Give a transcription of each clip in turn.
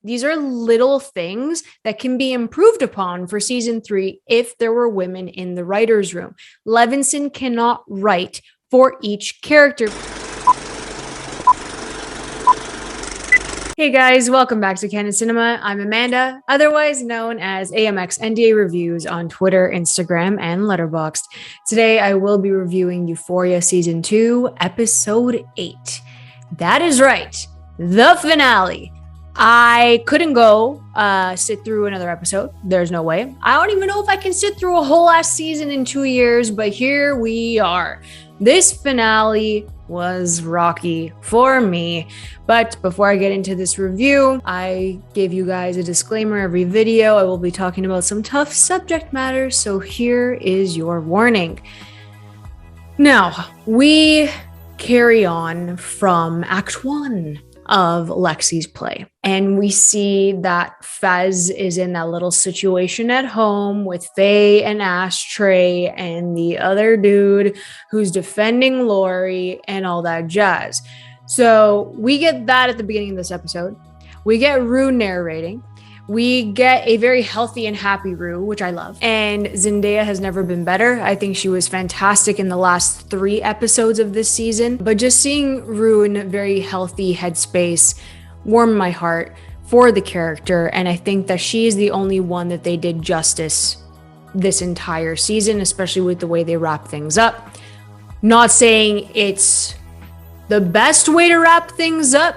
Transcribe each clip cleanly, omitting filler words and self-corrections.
These are little things that can be improved upon for season 3 if there were women in the writer's room. Levinson cannot write for each character. Hey guys, welcome back to Canon Cinema. I'm Amanda, otherwise known as AMX NDA Reviews on Twitter, Instagram, and Letterboxd. Today I will be reviewing Euphoria Season 2, Episode 8. That is right, the finale. I couldn't go sit through another episode. There's no way. I don't even know if I can sit through a whole last season in 2 years, but here we are. This finale was rocky for me. But before I get into this review, I gave you guys a disclaimer every video. I will be talking about some tough subject matter, so here is your warning. Now, we carry on from Act 1 of Lexi's play. And we see that Fez is in that little situation at home with Faye and Ashtray and the other dude who's defending Lori and all that jazz. So we get that at the beginning of this episode. We get Rue narrating. We get a very healthy and happy Rue, which I love. And Zendaya has never been better. I think she was fantastic in the last 3 episodes of this season. But just seeing Rue in a very healthy headspace warmed my heart for the character. And I think that she is the only one that they did justice this entire season, especially with the way they wrap things up. Not saying it's the best way to wrap things up.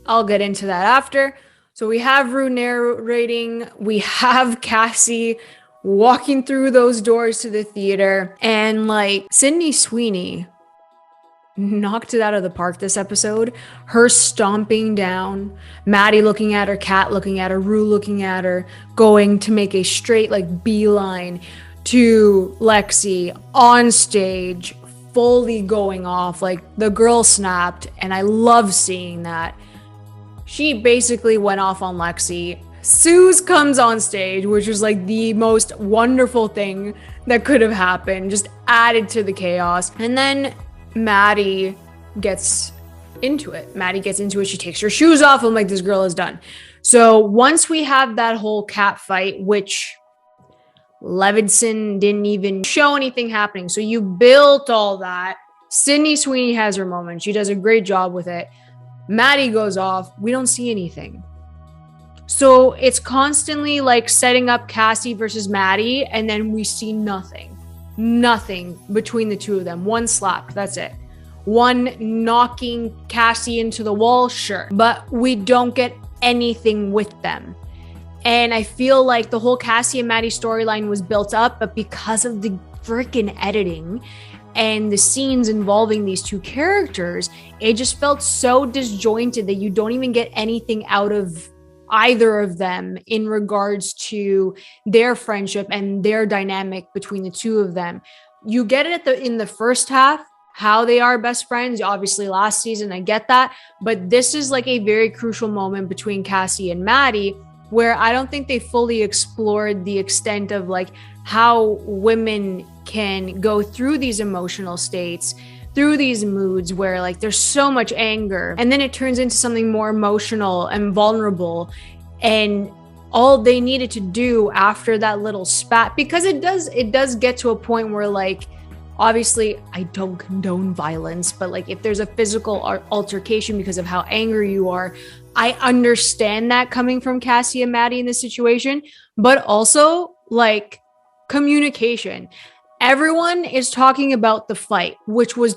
I'll get into that after. So we have Rue narrating, we have Cassie walking through those doors to the theater, and like Sydney Sweeney knocked it out of the park this episode. Her stomping down, Maddie looking at her, Kat looking at her, Rue looking at her, going to make a straight like beeline to Lexi on stage, fully going off. Like the girl snapped, and I love seeing that. She basically went off on Lexi. Suze comes on stage, which was like the most wonderful thing that could have happened, just added to the chaos. And then Maddie gets into it. She takes her shoes off. I'm like, this girl is done. So once we have that whole cat fight, which Levinson didn't even show anything happening. So you built all that. Sydney Sweeney has her moment. She does a great job with it. Maddie goes off. We don't see anything. So it's constantly like setting up Cassie versus Maddie, and then we see nothing. Nothing between the two of them. One slap, that's it. One knocking Cassie into the wall, sure. But we don't get anything with them. And I feel like the whole Cassie and Maddie storyline was built up, but because of the freaking editing and the scenes involving these two characters, it just felt so disjointed that you don't even get anything out of either of them in regards to their friendship and their dynamic between the two of them. You get it in the first half, how they are best friends. Obviously last season, I get that. But this is like a very crucial moment between Cassie and Maddie, where I don't think they fully explored the extent of like how women can go through these emotional states, through these moods where like there's so much anger, and then it turns into something more emotional and vulnerable. And all they needed to do after that little spat, because it does get to a point where like, obviously I don't condone violence, but like if there's a physical altercation because of how angry you are, I understand that coming from Cassie and Maddie in this situation. But also like communication. Everyone is talking about the fight, which was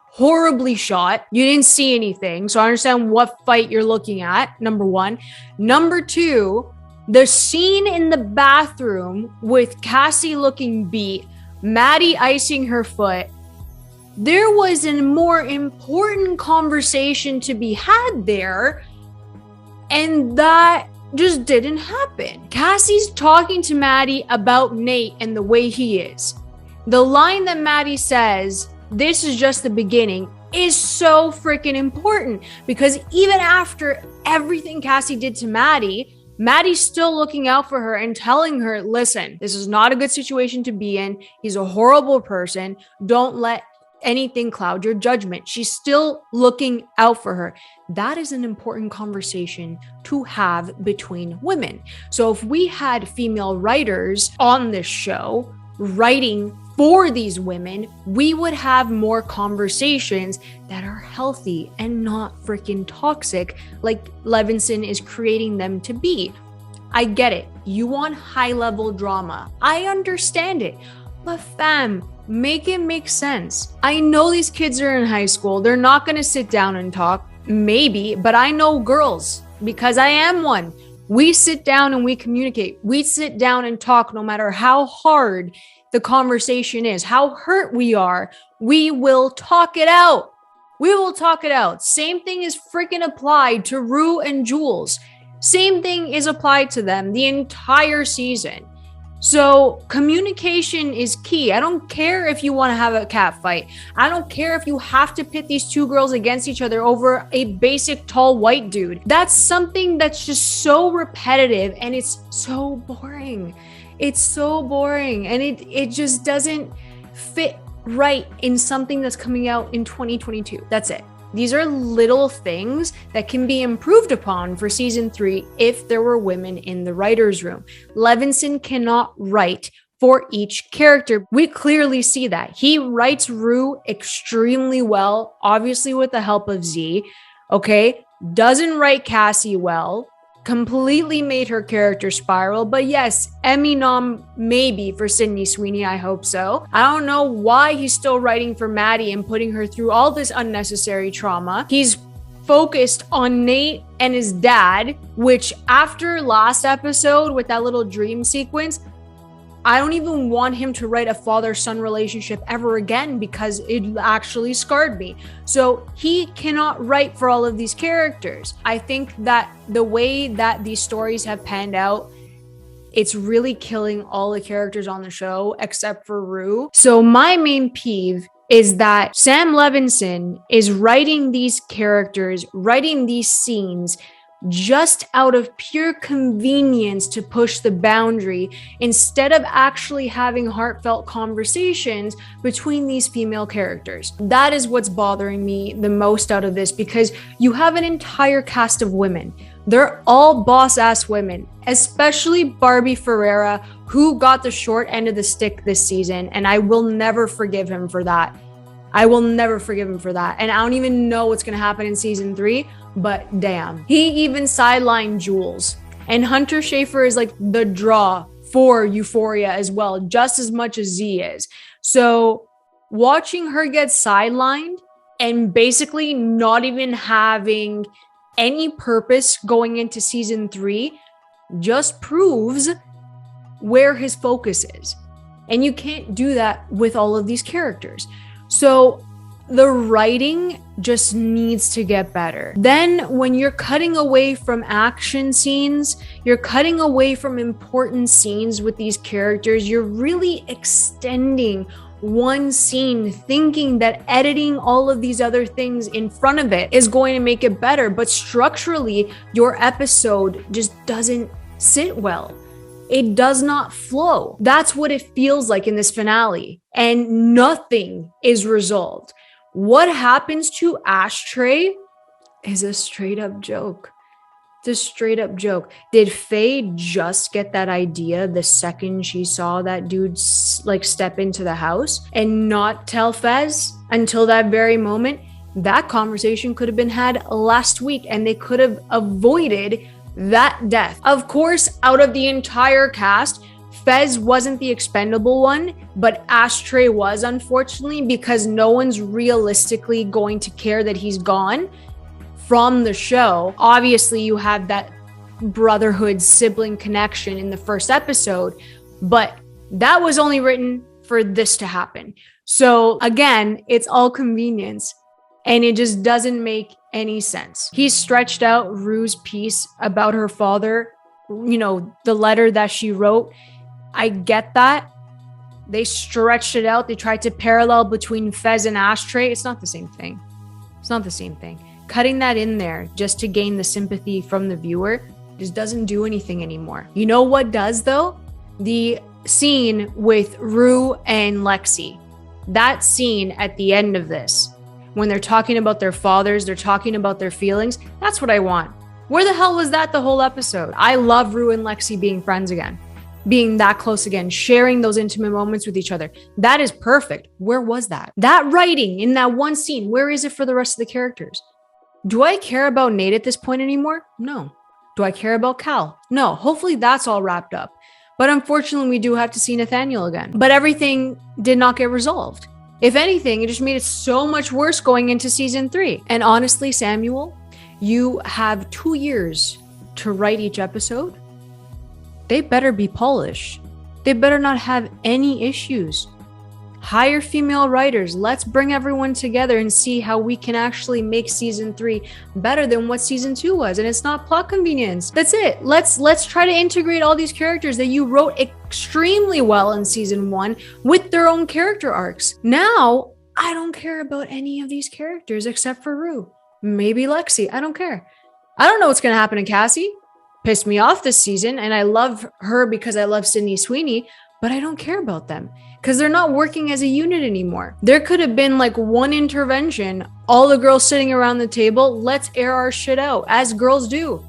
horribly shot. You didn't see anything, so I understand what fight you're looking at, number one. Number two, the scene in the bathroom with Cassie looking beat, Maddie icing her foot. There was a more important conversation to be had there, and that just didn't happen. Cassie's talking to Maddie about Nate and the way he is. The line that Maddie says, "This is just the beginning," is so freaking important, because even after everything Cassie did to Maddie, Maddie's still looking out for her and telling her, listen, this is not a good situation to be in. He's a horrible person. Don't let anything cloud your judgment. She's still looking out for her. That is an important conversation to have between women. So if we had female writers on this show writing for these women, we would have more conversations that are healthy and not freaking toxic like Levinson is creating them to be. I get it. You want high-level drama. I understand it. But fam, make it make sense. I know these kids are in high school. They're not going to sit down and talk. Maybe, but I know girls because I am one. We sit down and we communicate. We sit down and talk no matter how hard the conversation is, how hurt we are. We will talk it out. We will talk it out. Same thing is freaking applied to Rue and Jules. Same thing is applied to them the entire season. So communication is key. I don't care if you want to have a cat fight. I don't care if you have to pit these two girls against each other over a basic tall white dude. That's something that's just so repetitive and it's so boring. It's so boring and it just doesn't fit right in something that's coming out in 2022. That's it. These are little things that can be improved upon for season 3 if there were women in the writer's room. Levinson cannot write for each character. We clearly see that. He writes Rue extremely well, obviously with the help of Z, okay? Doesn't write Cassie well. Completely made her character spiral, but yes, Emmy nom maybe for Sydney Sweeney, I hope so. I don't know why he's still writing for Maddie and putting her through all this unnecessary trauma. He's focused on Nate and his dad, which after last episode with that little dream sequence, I don't even want him to write a father-son relationship ever again because it actually scarred me. So he cannot write for all of these characters. I think that the way that these stories have panned out, it's really killing all the characters on the show except for Rue. So my main peeve is that Sam Levinson is writing these characters, writing these scenes just out of pure convenience to push the boundary instead of actually having heartfelt conversations between these female characters. That is what's bothering me the most out of this because you have an entire cast of women. They're all boss-ass women, especially Barbie Ferreira, who got the short end of the stick this season, and I will never forgive him for that. I will never forgive him for that. And I don't even know what's going to happen in season 3, but damn. He even sidelined Jules. And Hunter Schafer is like the draw for Euphoria as well, just as much as Z is. So watching her get sidelined and basically not even having any purpose going into season 3 just proves where his focus is. And you can't do that with all of these characters. So the writing just needs to get better. Then when you're cutting away from action scenes, you're cutting away from important scenes with these characters, you're really extending one scene thinking that editing all of these other things in front of it is going to make it better. But structurally, your episode just doesn't sit well. It does not flow. That's what it feels like in this finale. And nothing is resolved. What happens to Ashtray is a straight up joke. It's a straight up joke. Did Faye just get that idea the second she saw that dude like step into the house and not tell Fez until that very moment? That conversation could have been had last week and they could have avoided that death. Of course, out of the entire cast, Fez wasn't the expendable one, but Ashtray was, unfortunately, because no one's realistically going to care that he's gone from the show. Obviously, you have that brotherhood sibling connection in the first episode, but that was only written for this to happen. So again, it's all convenience. And it just doesn't make any sense. He stretched out Rue's piece about her father, you know, the letter that she wrote. I get that. They stretched it out. They tried to parallel between Fez and Ashtray. It's not the same thing. It's not the same thing. Cutting that in there just to gain the sympathy from the viewer just doesn't do anything anymore. You know what does though? The scene with Rue and Lexi. That scene at the end of this, when they're talking about their fathers, they're talking about their feelings, that's what I want. Where the hell was that the whole episode? I love Rue and Lexi being friends again, being that close again, sharing those intimate moments with each other. That is perfect. Where was that? That writing in that one scene, where is it for the rest of the characters? Do I care about Nate at this point anymore? No. Do I care about Cal? No. Hopefully that's all wrapped up. But unfortunately, we do have to see Nathaniel again. But everything did not get resolved. If anything, it just made it so much worse going into season 3. And honestly, Samuel, you have 2 years to write each episode. They better be polished. They better not have any issues. Hire female writers. Let's bring everyone together and see how we can actually make season 3 better than what season 2 was. And it's not plot convenience. That's it. Let's try to integrate all these characters that you wrote extremely well in season 1 with their own character arcs. Now, I don't care about any of these characters except for Rue. Maybe Lexi. I don't care. I don't know what's going to happen to Cassie. Pissed me off this season, and I love her because I love Sydney Sweeney, but I don't care about them because they're not working as a unit anymore. There could have been like one intervention, all the girls sitting around the table, let's air our shit out, as girls do.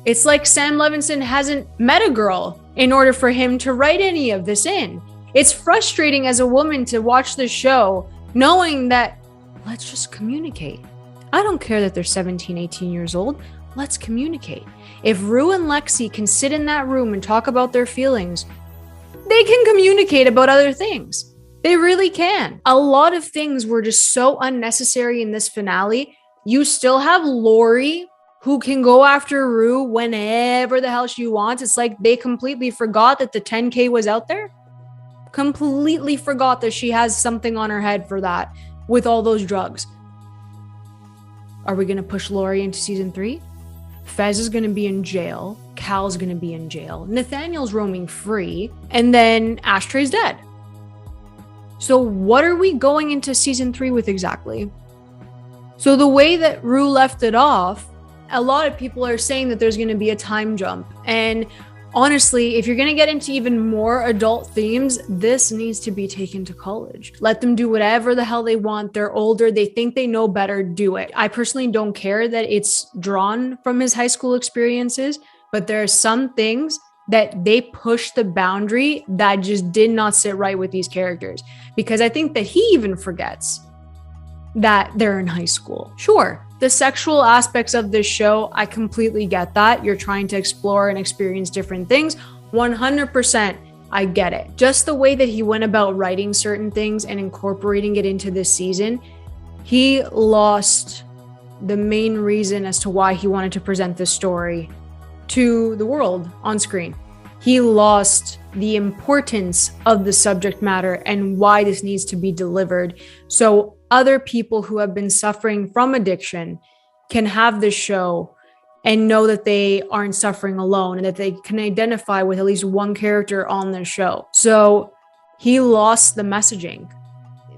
It's like Sam Levinson hasn't met a girl in order for him to write any of this in. It's frustrating as a woman to watch this show knowing that let's just communicate. I don't care that they're 17, 18 years old. Let's communicate. If Rue and Lexi can sit in that room and talk about their feelings, they can communicate about other things. They really can. A lot of things were just so unnecessary in this finale. You still have Lori, who can go after Rue whenever the hell she wants. It's like they completely forgot that the 10K was out there. Completely forgot that she has something on her head for that with all those drugs. Are we going to push Lori into season 3? Fez is going to be in jail. Cal's going to be in jail. Nathaniel's roaming free. And then Ashtray's dead. So what are we going into season 3 with exactly? So the way that Rue left it off, a lot of people are saying that there's going to be a time jump. And honestly, if you're going to get into even more adult themes, this needs to be taken to college. Let them do whatever the hell they want. They're older. They think they know better. Do it. I personally don't care that it's drawn from his high school experiences, but there are some things that they push the boundary that just did not sit right with these characters. Because I think that he even forgets that they're in high school. Sure, the sexual aspects of this show, I completely get that. You're trying to explore and experience different things. 100%, I get it. Just the way that he went about writing certain things and incorporating it into this season, he lost the main reason as to why he wanted to present this story to the world on screen. He lost the importance of the subject matter and why this needs to be delivered. So other people who have been suffering from addiction can have this show and know that they aren't suffering alone and that they can identify with at least one character on the show. So he lost the messaging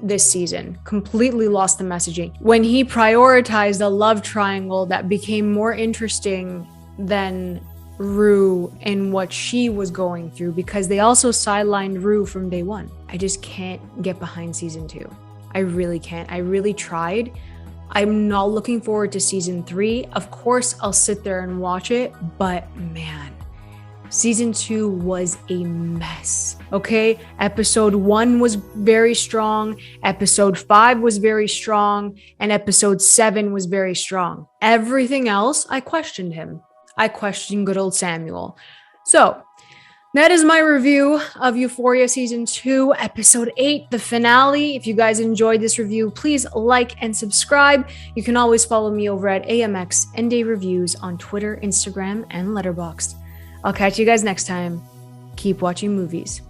this season, completely lost the messaging. When he prioritized a love triangle that became more interesting than Rue and what she was going through, because they also sidelined Rue from day one. I just can't get behind season 2. I really can't. I really tried. I'm not looking forward to season 3. Of course, I'll sit there and watch it, but man, season 2 was a mess. Okay, episode 1 was very strong, episode 5 was very strong, and episode 7 was very strong. Everything else, I questioned him. I questioned good old Samuel. So that is my review of Euphoria Season 2, Episode 8, the finale. If you guys enjoyed this review, please like and subscribe. You can always follow me over at AMX NDay Reviews on Twitter, Instagram, and Letterboxd. I'll catch you guys next time. Keep watching movies.